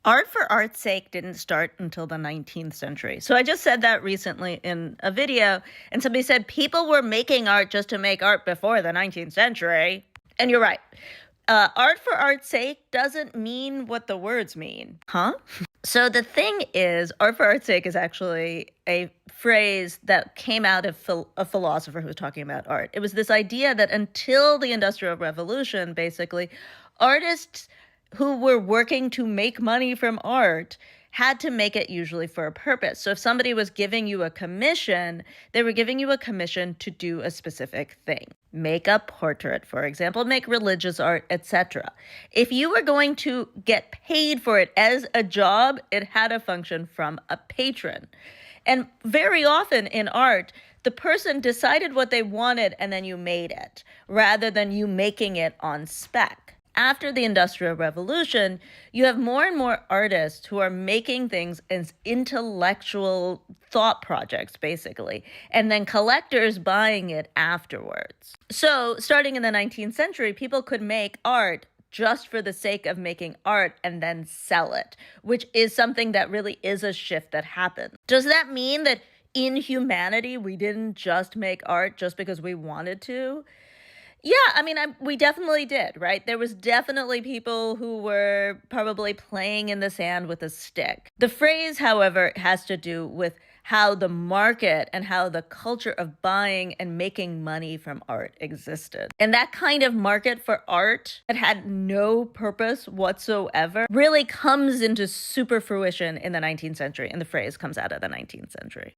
Art for art's sake didn't start until the 19th century. So I just said that recently in a video, and somebody said people were making art just to make art before the 19th century. And you're right. Art for art's sake doesn't mean what the words mean. Huh? So the thing is, art for art's sake is actually a phrase that came out of a philosopher who was talking about art. It was this idea that until the Industrial Revolution, basically, artists who were working to make money from art had to make it usually for a purpose. So if somebody was giving you a commission, they were giving you a commission to do a specific thing. Make a portrait, for example, make religious art, etc. If you were going to get paid for it as a job, it had a function from a patron. And very often in art, the person decided what they wanted and then you made it, rather than you making it on spec. After the Industrial Revolution, you have more and more artists who are making things as intellectual thought projects, basically, and then collectors buying it afterwards. So, starting in the 19th century, people could make art just for the sake of making art and then sell it, which is something that really is a shift that happened. Does that mean that in humanity, we didn't just make art just because we wanted to? Yeah, I mean, we definitely did, right? There was definitely people who were probably playing in the sand with a stick. The phrase, however, has to do with how the market and how the culture of buying and making money from art existed. And that kind of market for art that had no purpose whatsoever really comes into super fruition in the 19th century, and the phrase comes out of the 19th century.